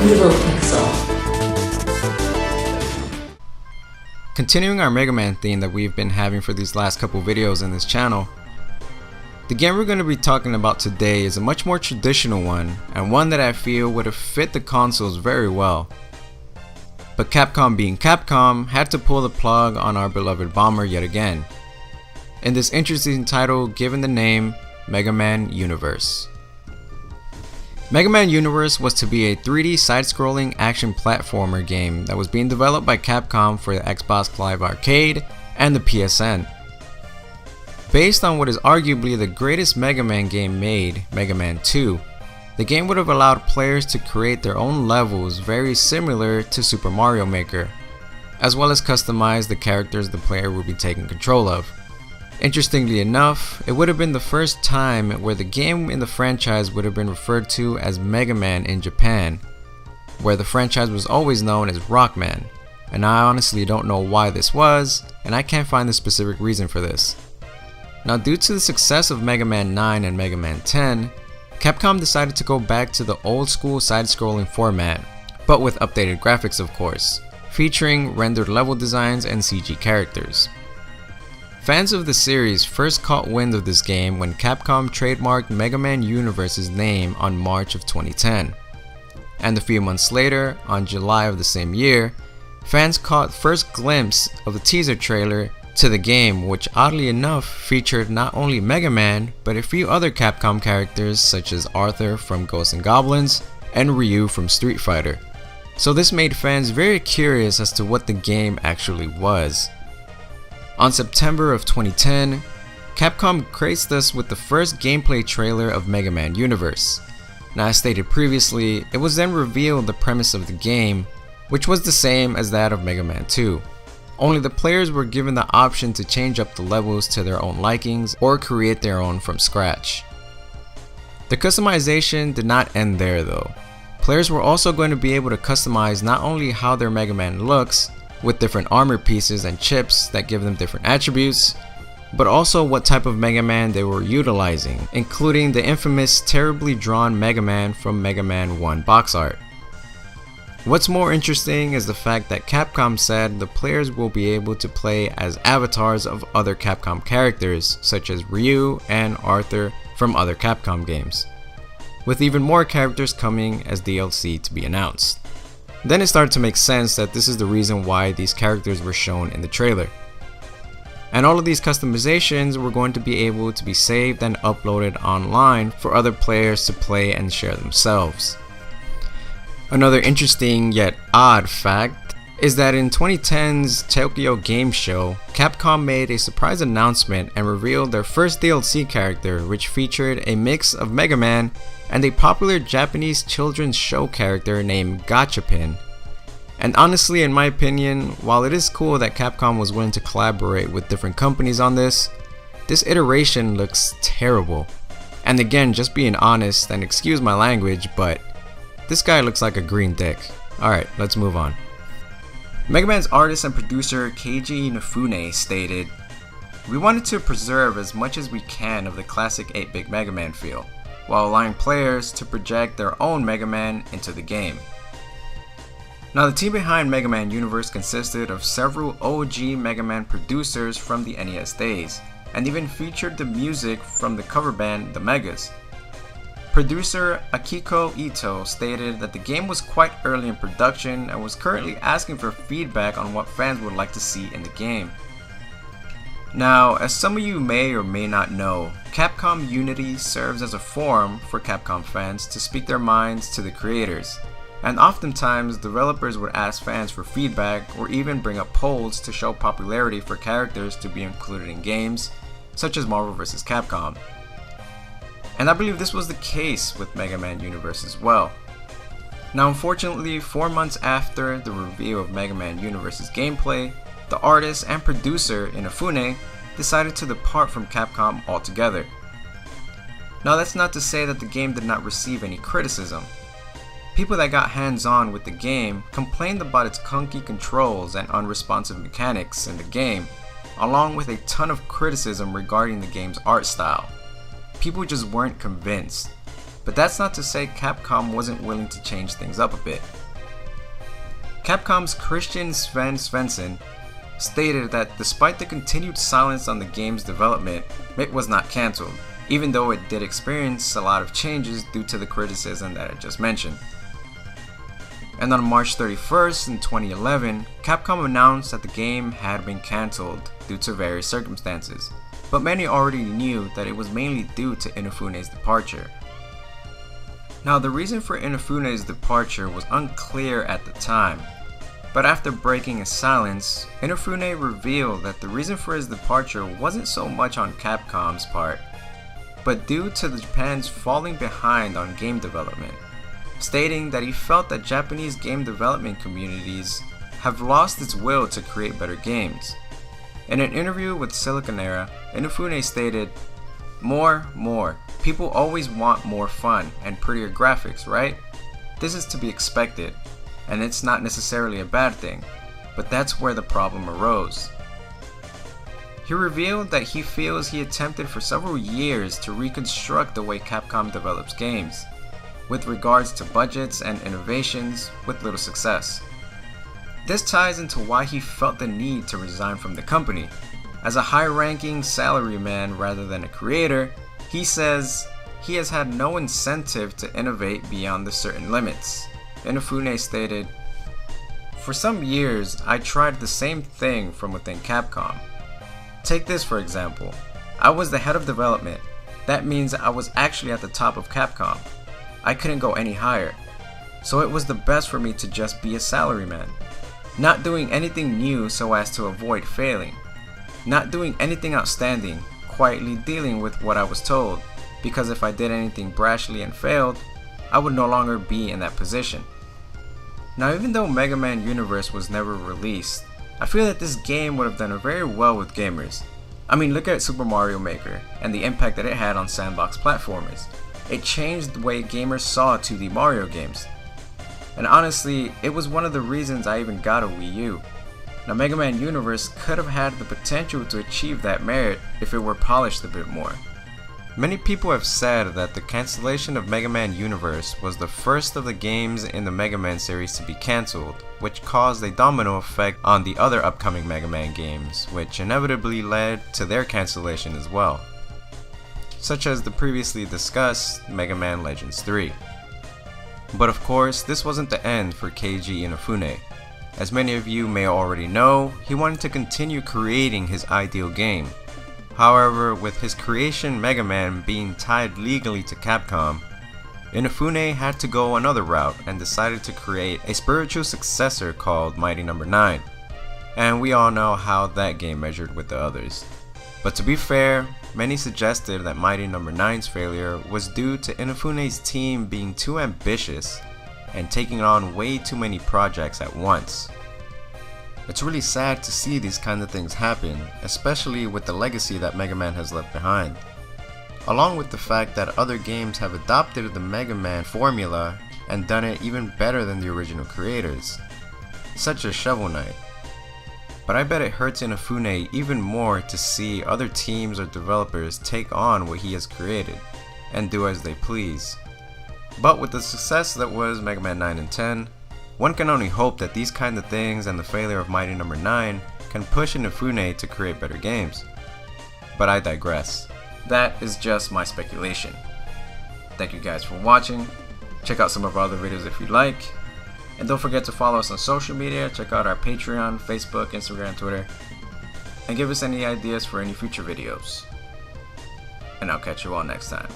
Evil Pixel. Continuing our Mega Man theme that we've been having for these last couple videos in this channel, the game we're going to be talking about today is a much more traditional one, and one that I feel would have fit the consoles very well. But Capcom being Capcom had to pull the plug on our beloved bomber yet again, in this interesting title given the name Mega Man Universe. Mega Man Universe was to be a 3D side-scrolling action platformer game that was being developed by Capcom for the Xbox Live Arcade and the PSN. Based on what is arguably the greatest Mega Man game made, Mega Man 2, the game would have allowed players to create their own levels very similar to Super Mario Maker, as well as customize the characters the player would be taking control of. Interestingly enough, it would have been the first time where the game in the franchise would have been referred to as Mega Man in Japan, where the franchise was always known as Rockman, and I honestly don't know why this was, and I can't find the specific reason for this. Now, due to the success of Mega Man 9 and Mega Man 10, Capcom decided to go back to the old school side-scrolling format, but with updated graphics of course, featuring rendered level designs and CG characters. Fans of the series first caught wind of this game when Capcom trademarked Mega Man Universe's name on March of 2010. And a few months later, on July of the same year, fans caught first glimpse of the teaser trailer to the game, which oddly enough featured not only Mega Man, but a few other Capcom characters such as Arthur from Ghosts and Goblins and Ryu from Street Fighter. So this made fans very curious as to what the game actually was. On September of 2010, Capcom graced us with the first gameplay trailer of Mega Man Universe. Now, as stated previously, it was then revealed the premise of the game, which was the same as that of Mega Man 2. Only the players were given the option to change up the levels to their own likings or create their own from scratch. The customization did not end there though. Players were also going to be able to customize not only how their Mega Man looks, with different armor pieces and chips that give them different attributes, but also what type of Mega Man they were utilizing, including the infamous terribly drawn Mega Man from Mega Man 1 box art. What's more interesting is the fact that Capcom said the players will be able to play as avatars of other Capcom characters such as Ryu and Arthur from other Capcom games, with even more characters coming as DLC to be announced. Then it started to make sense that this is the reason why these characters were shown in the trailer. And all of these customizations were going to be able to be saved and uploaded online for other players to play and share themselves. Another interesting yet odd fact is that in 2010's Tokyo Game Show, Capcom made a surprise announcement and revealed their first DLC character, which featured a mix of Mega Man and a popular Japanese children's show character named Gachapin. And honestly, in my opinion, while it is cool that Capcom was willing to collaborate with different companies on this iteration looks terrible. And again, just being honest, and excuse my language, but this guy looks like a green dick. Alright, let's move on. Mega Man's artist and producer Keiji Inafune stated, "We wanted to preserve as much as we can of the classic 8-bit Mega Man feel, while allowing players to project their own Mega Man into the game." Now, the team behind Mega Man Universe consisted of several OG Mega Man producers from the NES days, and even featured the music from the cover band The Megas. Producer Akiko Ito stated that the game was quite early in production and was currently asking for feedback on what fans would like to see in the game. Now, as some of you may or may not know, Capcom Unity serves as a forum for Capcom fans to speak their minds to the creators, and oftentimes developers would ask fans for feedback or even bring up polls to show popularity for characters to be included in games, such as Marvel vs. Capcom. And I believe this was the case with Mega Man Universe as well. Now, unfortunately, 4 months after the reveal of Mega Man Universe's gameplay, the artist and producer Inafune decided to depart from Capcom altogether. Now, that's not to say that the game did not receive any criticism. People that got hands-on with the game complained about its clunky controls and unresponsive mechanics in the game, along with a ton of criticism regarding the game's art style. People just weren't convinced. But that's not to say Capcom wasn't willing to change things up a bit. Capcom's Christian Sven Svensson stated that despite the continued silence on the game's development, it was not cancelled, even though it did experience a lot of changes due to the criticism that I just mentioned. And on March 31st in 2011, Capcom announced that the game had been cancelled due to various circumstances, but many already knew that it was mainly due to Inafune's departure. Now, the reason for Inafune's departure was unclear at the time, but after breaking his silence, Inafune revealed that the reason for his departure wasn't so much on Capcom's part, but due to Japan's falling behind on game development, stating that he felt that Japanese game development communities have lost its will to create better games. In an interview with Silicon Era, Inafune stated, more. People always want more fun and prettier graphics, right? This is to be expected, and it's not necessarily a bad thing, but that's where the problem arose. He revealed that he feels he attempted for several years to reconstruct the way Capcom develops games, with regards to budgets and innovations, with little success. This ties into why he felt the need to resign from the company. As a high-ranking salaryman rather than a creator, he says he has had no incentive to innovate beyond the certain limits. Inafune stated, "For some years, I tried the same thing from within Capcom. Take this for example. I was the head of development. That means I was actually at the top of Capcom. I couldn't go any higher. So it was the best for me to just be a salaryman. Not doing anything new so as to avoid failing. Not doing anything outstanding, quietly dealing with what I was told, because if I did anything brashly and failed, I would no longer be in that position." Now, even though Megaman Universe was never released, I feel that this game would have done very well with gamers. I mean, look at Super Mario Maker and the impact that it had on sandbox platformers. It changed the way gamers saw 2D Mario games. And honestly, it was one of the reasons I even got a Wii U. Now, Megaman Universe could have had the potential to achieve that merit if it were polished a bit more. Many people have said that the cancellation of Megaman Universe was the first of the games in the Mega Man series to be cancelled, which caused a domino effect on the other upcoming Mega Man games, which inevitably led to their cancellation as well, such as the previously discussed Mega Man Legends 3. But of course, this wasn't the end for Keiji Inafune. As many of you may already know, he wanted to continue creating his ideal game. However, with his creation Mega Man being tied legally to Capcom, Inafune had to go another route and decided to create a spiritual successor called Mighty No. 9. And we all know how that game measured with the others. But to be fair, many suggested that Mighty No. 9's failure was due to Inafune's team being too ambitious and taking on way too many projects at once. It's really sad to see these kinds of things happen, especially with the legacy that Mega Man has left behind. Along with the fact that other games have adopted the Mega Man formula and done it even better than the original creators, such as Shovel Knight. But I bet it hurts Inafune even more to see other teams or developers take on what he has created and do as they please. But with the success that was Mega Man 9 and 10, one can only hope that these kind of things and the failure of Mighty No. 9 can push Inafune to create better games. But I digress. That is just my speculation. Thank you guys for watching. Check out some of our other videos if you like. And don't forget to follow us on social media. Check out our Patreon, Facebook, Instagram, Twitter. And give us any ideas for any future videos. And I'll catch you all next time.